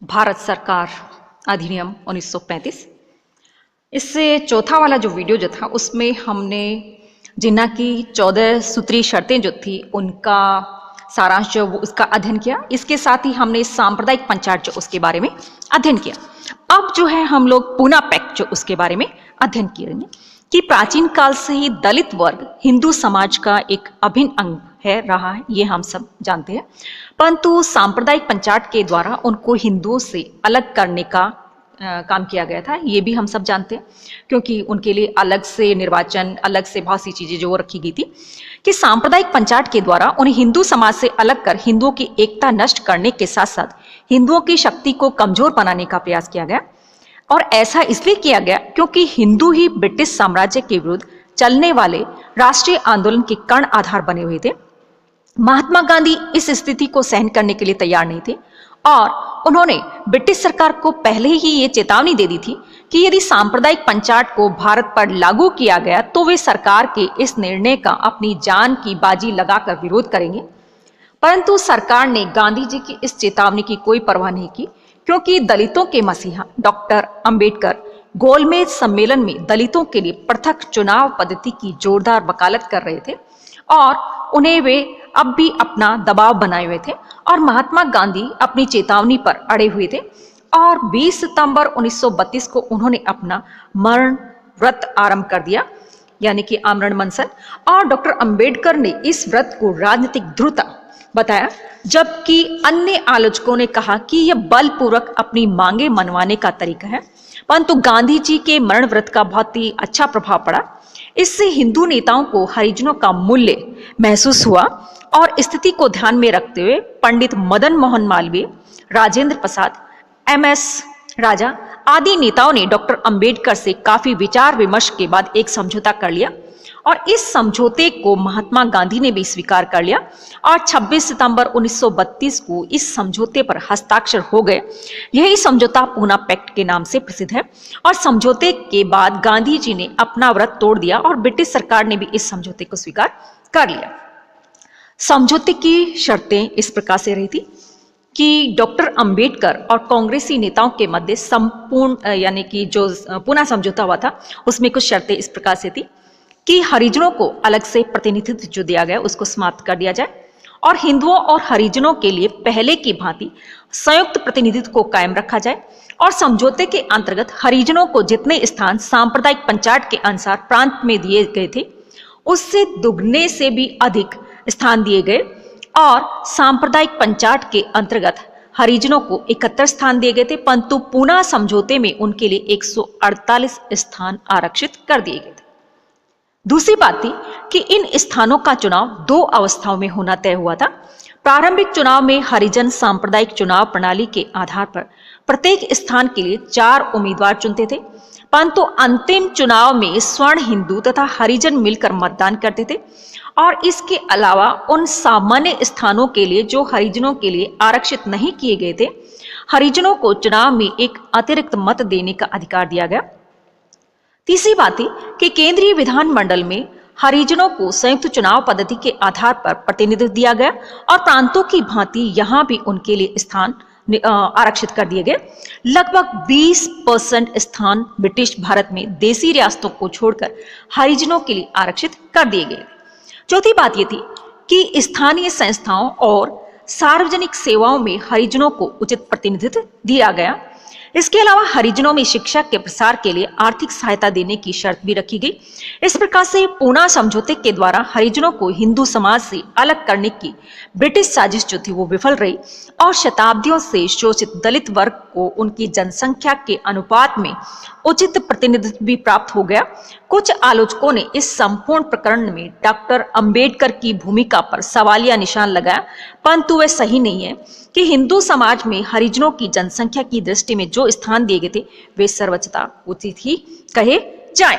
भारत सरकार अधिनियम 1935। इससे चौथा वाला जो वीडियो जो था उसमें हमने जिन्ना की 14 सूत्रीय शर्तें जो थी उनका सारांश जो उसका अध्ययन किया। इसके साथ ही हमने सांप्रदायिक पंचायत जो उसके बारे में अध्ययन किया। अब जो है हम लोग पूना पैक्ट जो उसके बारे में अध्ययन करेंगे कि प्राचीन काल से ही दलित वर्ग हिंदू समाज का एक अभिन्न अंग है रहा है, ये हम सब जानते हैं। परंतु सांप्रदायिक पंचायत के द्वारा उनको हिंदुओं से अलग करने का काम किया गया था, ये भी हम सब जानते हैं, क्योंकि उनके लिए अलग से निर्वाचन, अलग से बहुत सी चीजें जो रखी गई थी कि सांप्रदायिक पंचायत के द्वारा उन्हें हिंदू समाज से अलग कर हिंदुओं की एकता नष्ट करने के साथ साथ हिंदुओं की शक्ति को कमजोर बनाने का प्रयास किया गया। और ऐसा इसलिए किया गया क्योंकि हिंदू ही ब्रिटिश साम्राज्य के विरुद्ध चलने वाले राष्ट्रीय आंदोलन के कर्ण आधार बने हुए थे। महात्मा गांधी इस स्थिति को सहन करने के लिए तैयार नहीं थे और उन्होंने ब्रिटिश सरकार को पहले ही ये चेतावनी दे दी थी कि यदि सांप्रदायिक पंचायत को भारत पर लागू किया गया तो वे सरकार के इस निर्णय का अपनी जान की बाजी लगाकर विरोध करेंगे। परंतु सरकार ने गांधी जी की इस चेतावनी की कोई परवाह नहीं की, क्योंकि दलितों के मसीहा डॉक्टर अंबेडकर गोलमेज सम्मेलन में दलितों के लिए पृथक चुनाव पद्धति की जोरदार वकालत कर रहे थे और उन्हें वे अब भी अपना दबाव बनाए हुए थे और महात्मा गांधी अपनी चेतावनी पर अड़े हुए थे। और 20 सितंबर 1932 को उन्होंने अपना मरण व्रत आरंभ कर दिया, यानी कि आमरण अनशन। और डॉक्टर अंबेडकर ने इस व्रत को राजनीतिक ध्रुवता बताया, जबकि अन्य आलोचकों ने कहा कि यह बलपूर्वक अपनी मांगे मनवाने का तरीका है। परंतु गांधी जी के मरण व्रत का बहुत ही अच्छा प्रभाव पड़ा। इससे हिंदू नेताओं को हरिजनों का मूल्य महसूस हुआ और स्थिति को ध्यान में रखते हुए पंडित मदन मोहन मालवीय, राजेंद्र प्रसाद, MS राजा आदि नेताओं ने डॉक्टर अंबेडकर से काफी विचार विमर्श के बाद एक समझौता कर लिया और इस समझौते को महात्मा गांधी ने भी स्वीकार कर लिया और 26 सितंबर 1932 को इस समझौते पर हस्ताक्षर हो गए। यही समझौता पूना पैक्ट के नाम से प्रसिद्ध है। और समझौते के बाद गांधी जी ने अपना व्रत तोड़ दिया और ब्रिटिश सरकार ने भी इस समझौते को स्वीकार कर लिया। समझौते की शर्तें इस प्रकार से रही थी कि डॉक्टर अंबेडकर और कांग्रेसी नेताओं के मध्य संपूर्ण यानी कि जो पूना समझौता हुआ था उसमें कुछ शर्तें इस प्रकार से थी कि हरिजनों को अलग से प्रतिनिधित्व जो दिया गया उसको समाप्त कर दिया जाए और हिंदुओं और हरिजनों के लिए पहले की भांति संयुक्त प्रतिनिधित्व को कायम रखा जाए। और समझौते के अंतर्गत हरिजनों को जितने स्थान सांप्रदायिक पंचायत के अनुसार प्रांत में दिए गए थे उससे दुगने से भी अधिक स्थान दिए गए और सांप्रदायिक पंचायत के अंतर्गत हरिजनों को 71 स्थान दिए गए थे, परंतु पूना समझौते में उनके लिए 148 स्थान आरक्षित कर दिए गए थे। दूसरी बात थी कि इन स्थानों का चुनाव 2 अवस्थाओं में होना तय हुआ था। प्रारंभिक चुनाव में हरिजन सांप्रदायिक चुनाव प्रणाली के आधार पर प्रत्येक स्थान के लिए 4 उम्मीदवार चुनते थे, परंतु अंतिम चुनाव में स्वर्ण हिंदू तथा हरिजन मिलकर मतदान करते थे। और इसके अलावा उन सामान्य स्थानों के लिए जो हरिजनों के लिए आरक्षित नहीं किए गए थे, हरिजनों को चुनाव में एक अतिरिक्त मत देने का अधिकार दिया गया। तीसरी बात थी कि केंद्रीय विधानमंडल में हरिजनों को संयुक्त चुनाव पद्धति के आधार पर प्रतिनिधित्व दिया गया और प्रांतों की भांति यहां भी उनके लिए स्थान आरक्षित कर दिए गए। लगभग 20% स्थान ब्रिटिश भारत में देसी रियासतों को छोड़कर हरिजनों के लिए आरक्षित कर दिए गए। चौथी बात यह थी कि स्थानीय संस्थाओं और सार्वजनिक सेवाओं में हरिजनों को उचित प्रतिनिधित्व दिया गया। इसके अलावा हरिजनों में शिक्षा के प्रसार के लिए आर्थिक सहायता देने की शर्त भी रखी गई। इस प्रकार से पूना समझौते के द्वारा हरिजनों को हिंदू समाज से अलग करने की ब्रिटिश साजिश जो थी वो विफल रही और शताब्दियों से शोषित दलित वर्ग को उनकी जनसंख्या के अनुपात में उचित प्रतिनिधित्व भी प्राप्त हो गया। कुछ आलोचकों ने इस संपूर्ण प्रकरण में डॉक्टर अंबेडकर की भूमिका पर सवालिया निशान लगाया, परंतु वह सही नहीं है कि हिंदू समाज में हरिजनों की जनसंख्या की दृष्टि में जो स्थान दिए गए थे वे सर्वोच्चता उचित ही कहे जाएं।